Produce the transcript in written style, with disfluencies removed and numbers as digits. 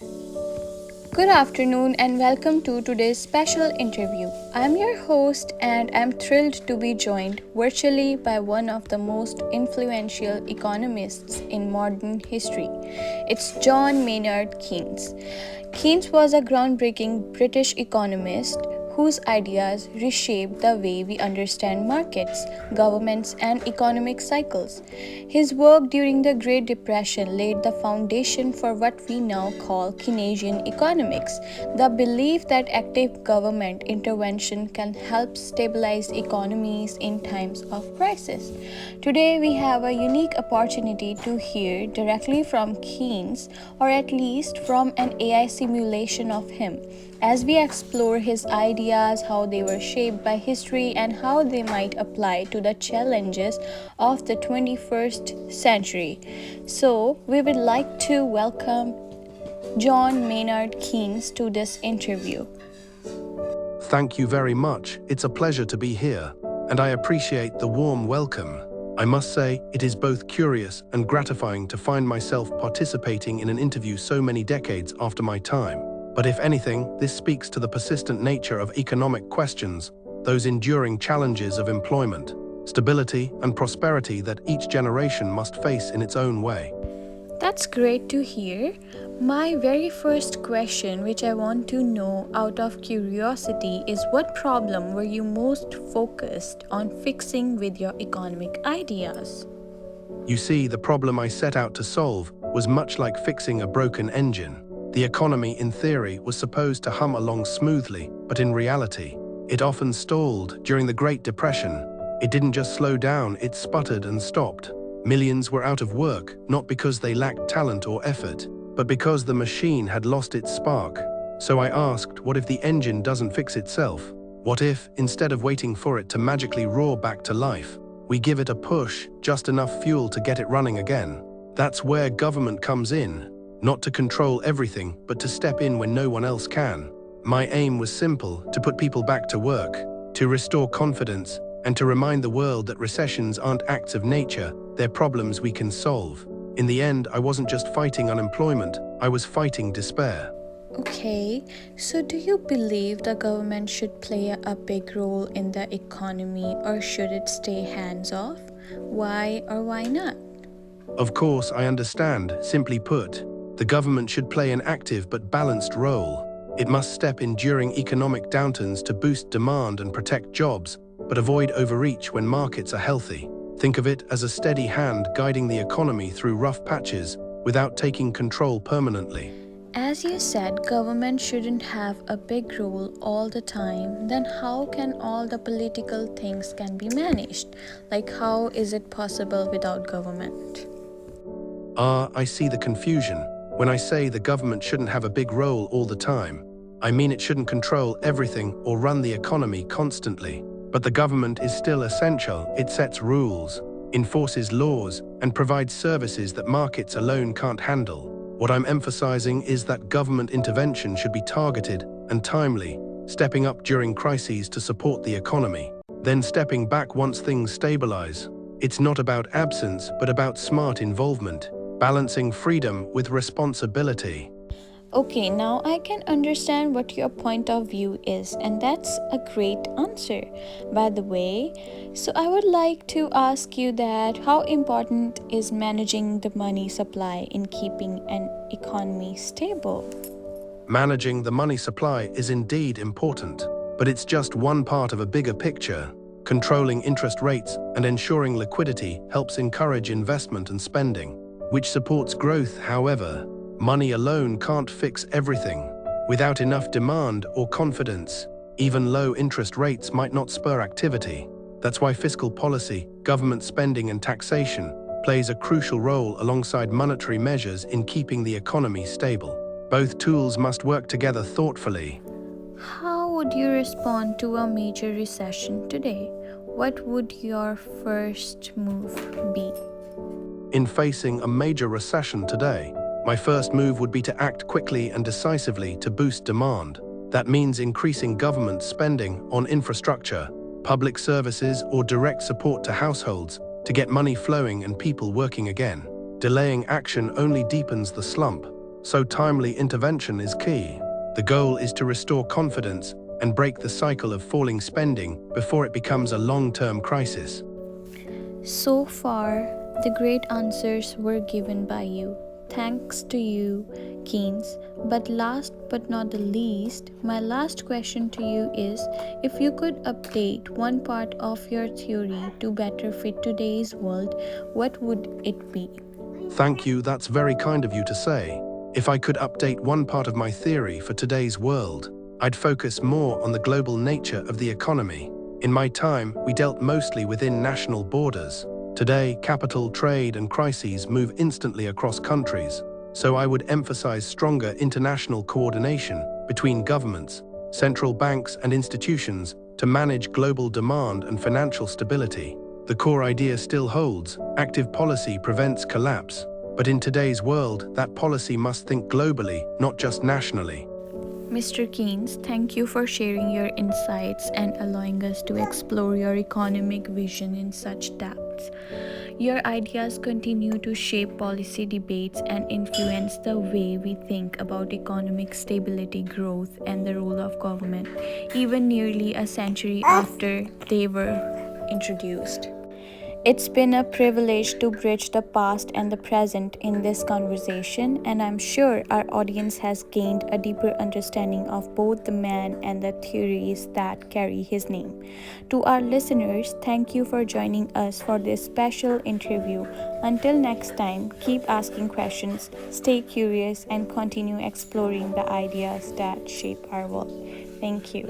Good afternoon and welcome to today's special interview. I'm your host and I'm thrilled to be joined virtually by one of the most influential economists in modern history. It's John Maynard Keynes. Keynes was a groundbreaking British economist whose ideas reshaped the way we understand markets, governments, and economic cycles. His work during the Great Depression laid the foundation for what we now call Keynesian economics, the belief that active government intervention can help stabilize economies in times of crisis. Today, we have a unique opportunity to hear directly from Keynes, or at least from an AI simulation of him, as we explore his ideas, how they were shaped by history, and how they might apply to the challenges of the 21st century. So, we would like to welcome John Maynard Keynes to this interview. Thank you very much. It's a pleasure to be here, and I appreciate the warm welcome. I must say, it is both curious and gratifying to find myself participating in an interview so many decades after my time. But if anything, this speaks to the persistent nature of economic questions, those enduring challenges of employment, stability, and prosperity that each generation must face in its own way. That's great to hear. My very first question, which I want to know out of curiosity, is what problem were you most focused on fixing with your economic ideas? You see, the problem I set out to solve was much like fixing a broken engine. The economy, in theory, was supposed to hum along smoothly, but in reality, it often stalled. During the Great Depression, it didn't just slow down, it sputtered and stopped. Millions were out of work, not because they lacked talent or effort, but because the machine had lost its spark. So I asked, what if the engine doesn't fix itself? What if, instead of waiting for it to magically roar back to life, we give it a push, just enough fuel to get it running again? That's where government comes in. Not to control everything, but to step in when no one else can. My aim was simple: to put people back to work, to restore confidence, and to remind the world that recessions aren't acts of nature, they're problems we can solve. In the end, I wasn't just fighting unemployment, I was fighting despair. Okay, so do you believe the government should play a big role in the economy, or should it stay hands off? Why or why not? Of course, I understand. Simply put, the government should play an active but balanced role. It must step in during economic downturns to boost demand and protect jobs, but avoid overreach when markets are healthy. Think of it as a steady hand guiding the economy through rough patches without taking control permanently. As you said, government shouldn't have a big role all the time. Then how can all the political things can be managed? Like, how is it possible without government? I see the confusion. When I say the government shouldn't have a big role all the time, I mean it shouldn't control everything or run the economy constantly. But the government is still essential. It sets rules, enforces laws, and provides services that markets alone can't handle. What I'm emphasizing is that government intervention should be targeted and timely, stepping up during crises to support the economy, then stepping back once things stabilize. It's not about absence, but about smart involvement, balancing freedom with responsibility. Okay, now I can understand what your point of view is, and that's a great answer. By the way, so I would like to ask you that how important is managing the money supply in keeping an economy stable? Managing the money supply is indeed important, but it's just one part of a bigger picture. Controlling interest rates and ensuring liquidity helps encourage investment and spending, which supports growth. However, money alone can't fix everything. Without enough demand or confidence, even low interest rates might not spur activity. That's why fiscal policy, government spending, and taxation plays a crucial role alongside monetary measures in keeping the economy stable. Both tools must work together thoughtfully. How would you respond to a major recession today? What would your first move be? In facing a major recession today, my first move would be to act quickly and decisively to boost demand. That means increasing government spending on infrastructure, public services, or direct support to households to get money flowing and people working again. Delaying action only deepens the slump. so timely intervention is key. The goal is to restore confidence and break the cycle of falling spending before it becomes a long-term crisis. So far, the great answers were given by you. Thanks to you, Keynes. But last but not the least, my last question to you is, if you could update one part of your theory to better fit today's world, what would it be? Thank you, that's very kind of you to say. If I could update one part of my theory for today's world, I'd focus more on the global nature of the economy. In my time, we dealt mostly within national borders. Today, capital, trade, and crises move instantly across countries, so I would emphasize stronger international coordination between governments, central banks, and institutions to manage global demand and financial stability. The core idea still holds: active policy prevents collapse. But in today's world, that policy must think globally, not just nationally. Mr. Keynes, thank you for sharing your insights and allowing us to explore your economic vision in such depth. Your ideas continue to shape policy debates and influence the way we think about economic stability, growth, and the role of government, even nearly a century after they were introduced. It's been a privilege to bridge the past and the present in this conversation, and I'm sure our audience has gained a deeper understanding of both the man and the theories that carry his name. To our listeners, thank you for joining us for this special interview. Until next time, keep asking questions, stay curious, and continue exploring the ideas that shape our world. Thank you.